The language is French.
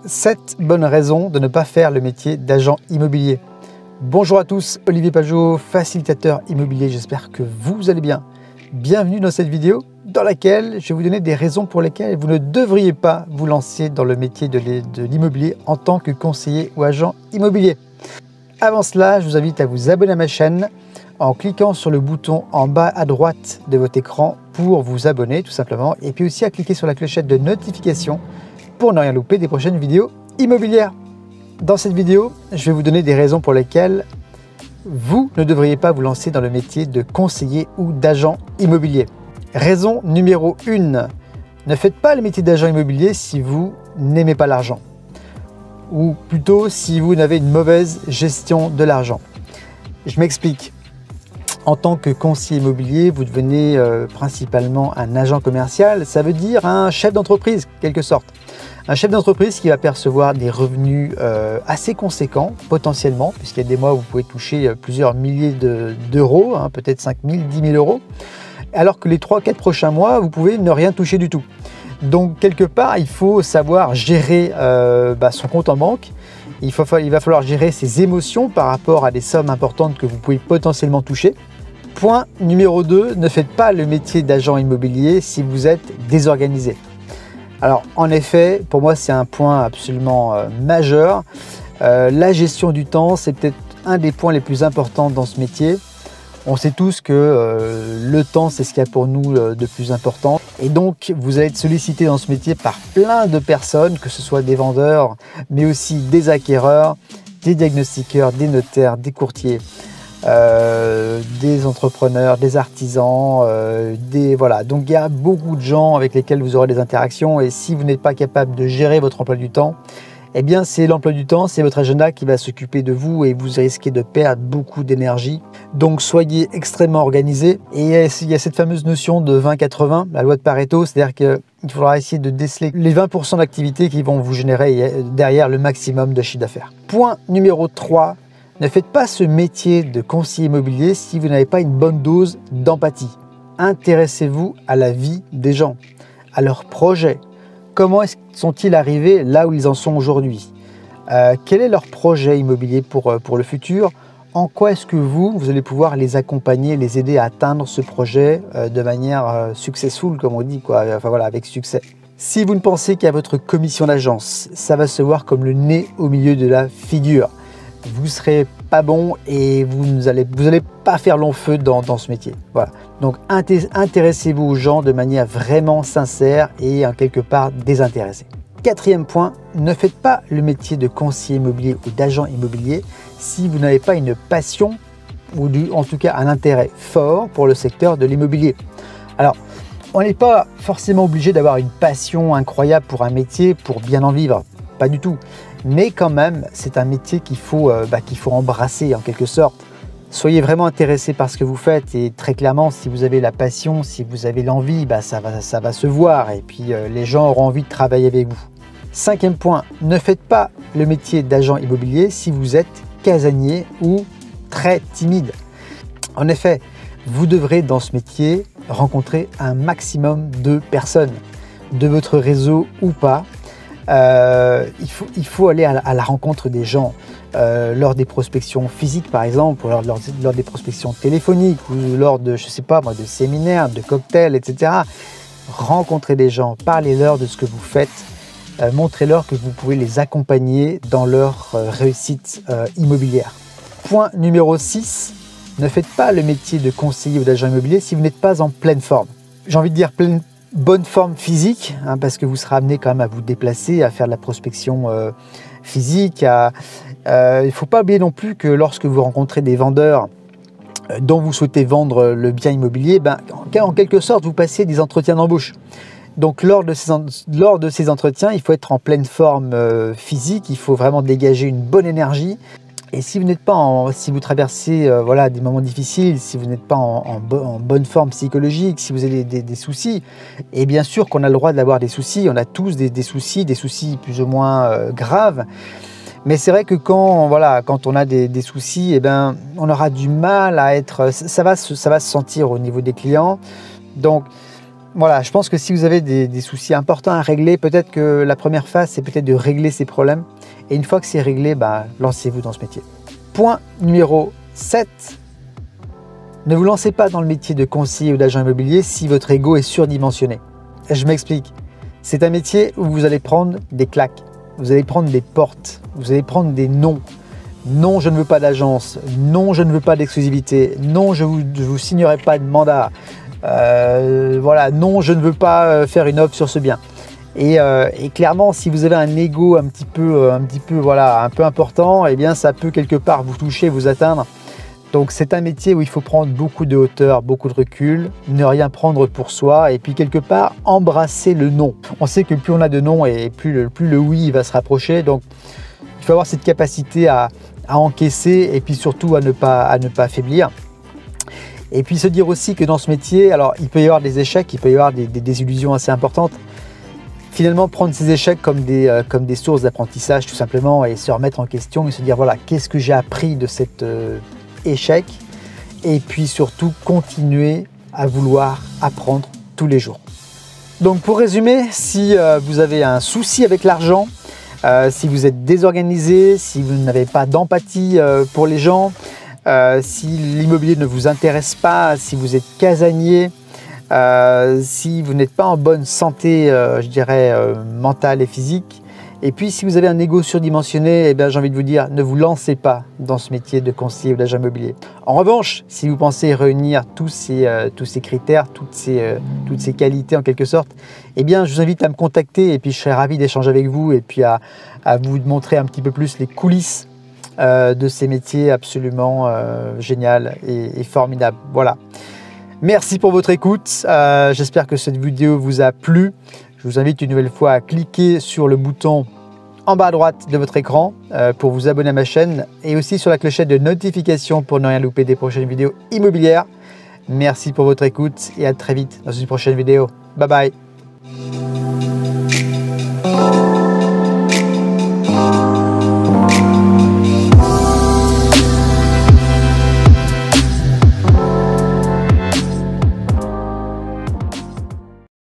7 bonnes raisons de ne pas faire le métier d'agent immobilier. Bonjour à tous, Olivier Pajot, facilitateur immobilier, j'espère que vous allez bien. Bienvenue dans cette vidéo dans laquelle je vais vous donner des raisons pour lesquelles vous ne devriez pas vous lancer dans le métier de l'immobilier en tant que conseiller ou agent immobilier. Avant cela, je vous invite à vous abonner à ma chaîne en cliquant sur le bouton en bas à droite de votre écran pour vous abonner tout simplement, et puis aussi à cliquer sur la clochette de notification pour ne rien louper des prochaines vidéos immobilières. Dans cette vidéo, je vais vous donner des raisons pour lesquelles vous ne devriez pas vous lancer dans le métier de conseiller ou d'agent immobilier. Raison numéro 1, ne faites pas le métier d'agent immobilier si vous n'aimez pas l'argent, ou plutôt si vous n'avez une mauvaise gestion de l'argent. Je m'explique. En tant que conseiller immobilier, vous devenez principalement un agent commercial, ça veut dire un chef d'entreprise, quelque sorte. Un chef d'entreprise qui va percevoir des revenus assez conséquents, potentiellement, puisqu'il y a des mois où vous pouvez toucher plusieurs milliers d'euros, peut-être 5 000, 10 000 euros, alors que les 3-4 prochains mois, vous pouvez ne rien toucher du tout. Donc, quelque part, il faut savoir gérer son compte en banque. Il va falloir gérer ses émotions par rapport à des sommes importantes que vous pouvez potentiellement toucher. Point numéro 2, ne faites pas le métier d'agent immobilier si vous êtes désorganisé. Alors en effet, pour moi c'est un point absolument majeur. La gestion du temps, c'est peut-être un des points les plus importants dans ce métier. On sait tous que le temps, c'est ce qu'il y a pour nous de plus important. Et donc, vous allez être sollicité dans ce métier par plein de personnes, que ce soit des vendeurs, mais aussi des acquéreurs, des diagnostiqueurs, des notaires, des courtiers, des entrepreneurs, des artisans, voilà. Donc, il y a beaucoup de gens avec lesquels vous aurez des interactions. Et si vous n'êtes pas capable de gérer votre emploi du temps, eh bien, c'est l'emploi du temps, c'est votre agenda qui va s'occuper de vous et vous risquez de perdre beaucoup d'énergie. Donc, soyez extrêmement organisé. Et il y a cette fameuse notion de 20-80, la loi de Pareto, c'est-à-dire qu'il faudra essayer de déceler les 20% d'activité qui vont vous générer derrière le maximum de chiffre d'affaires. Point numéro 3, ne faites pas ce métier de conseiller immobilier si vous n'avez pas une bonne dose d'empathie. Intéressez-vous à la vie des gens, à leurs projets. Comment sont-ils arrivés là où ils en sont aujourd'hui? Quel est leur projet immobilier pour le futur? En quoi est-ce que vous allez pouvoir les accompagner, les aider à atteindre ce projet de manière successful, comme on dit, enfin voilà, avec succès. Si vous ne pensez qu'à votre commission d'agence, ça va se voir comme le nez au milieu de la figure. Vous ne serez pas bon et vous n'allez pas faire long feu dans ce métier. Voilà. Donc intéressez-vous aux gens de manière vraiment sincère et en quelque part désintéressée. 4e point, ne faites pas le métier de conseiller immobilier ou d'agent immobilier si vous n'avez pas une passion ou en tout cas un intérêt fort pour le secteur de l'immobilier. Alors, on n'est pas forcément obligé d'avoir une passion incroyable pour un métier pour bien en vivre, pas du tout. Mais quand même, c'est un métier qu'il faut embrasser en quelque sorte. Soyez vraiment intéressé par ce que vous faites et très clairement, si vous avez la passion, si vous avez l'envie, ça va se voir et puis les gens auront envie de travailler avec vous. 5e point, ne faites pas le métier d'agent immobilier si vous êtes casanier ou très timide. En effet, vous devrez dans ce métier rencontrer un maximum de personnes, de votre réseau ou pas. Il faut aller à la rencontre des gens lors des prospections physiques par exemple, ou lors des prospections téléphoniques ou lors de, je sais pas moi, de séminaires, de cocktails, etc. Rencontrez des gens, parlez-leur de ce que vous faites, montrez-leur que vous pouvez les accompagner dans leur réussite immobilière. Point numéro 6, ne faites pas le métier de conseiller ou d'agent immobilier si vous n'êtes pas en pleine forme. J'ai envie de dire bonne forme physique, parce que vous serez amené quand même à vous déplacer, à faire de la prospection physique. Il ne faut pas oublier non plus que lorsque vous rencontrez des vendeurs dont vous souhaitez vendre le bien immobilier, en quelque sorte, vous passez des entretiens d'embauche. Donc lors de ces entretiens, il faut être en pleine forme physique, il faut vraiment dégager une bonne énergie. Et si vous n'êtes pas si vous traversez des moments difficiles, si vous n'êtes pas en bonne forme psychologique, si vous avez des soucis, et bien sûr qu'on a le droit d'avoir des soucis, on a tous des soucis plus ou moins graves. Mais c'est vrai que quand on a des soucis, on aura du mal à être, ça va se sentir au niveau des clients. Donc voilà, je pense que si vous avez des soucis importants à régler, peut-être que la première phase, c'est peut-être de régler ces problèmes. Et une fois que c'est réglé, lancez-vous dans ce métier. Point numéro 7. Ne vous lancez pas dans le métier de conseiller ou d'agent immobilier si votre ego est surdimensionné. Et je m'explique. C'est un métier où vous allez prendre des claques, vous allez prendre des portes, vous allez prendre des noms. Non, je ne veux pas d'agence. Non, je ne veux pas d'exclusivité. Non, je vous signerai pas de mandat. Voilà, non, je ne veux pas faire une offre sur ce bien. Et clairement, si vous avez un ego un petit peu important, eh bien, ça peut quelque part vous toucher, vous atteindre. Donc, c'est un métier où il faut prendre beaucoup de hauteur, beaucoup de recul, ne rien prendre pour soi et puis quelque part embrasser le non. On sait que plus on a de non et plus le oui va se rapprocher. Donc, il faut avoir cette capacité à encaisser et puis surtout à ne pas faiblir. Et puis se dire aussi que dans ce métier, alors il peut y avoir des échecs, il peut y avoir des désillusions assez importantes. Finalement, prendre ces échecs comme des sources d'apprentissage tout simplement et se remettre en question et se dire voilà, qu'est-ce que j'ai appris de cet échec, et puis surtout continuer à vouloir apprendre tous les jours. Donc pour résumer, si vous avez un souci avec l'argent, si vous êtes désorganisé, si vous n'avez pas d'empathie pour les gens, si l'immobilier ne vous intéresse pas, si vous êtes casanier, si vous n'êtes pas en bonne santé, je dirais, mentale et physique, et puis si vous avez un ego surdimensionné, eh bien, j'ai envie de vous dire, ne vous lancez pas dans ce métier de conseiller ou d'agent immobilier. En revanche, si vous pensez réunir tous ces critères, toutes ces qualités en quelque sorte, eh bien, je vous invite à me contacter et puis je serai ravi d'échanger avec vous et puis à vous montrer un petit peu plus les coulisses de ces métiers absolument génial et formidable. Voilà. Merci pour votre écoute. J'espère que cette vidéo vous a plu. Je vous invite une nouvelle fois à cliquer sur le bouton en bas à droite de votre écran pour vous abonner à ma chaîne et aussi sur la clochette de notification pour ne rien louper des prochaines vidéos immobilières. Merci pour votre écoute et à très vite dans une prochaine vidéo. Bye bye.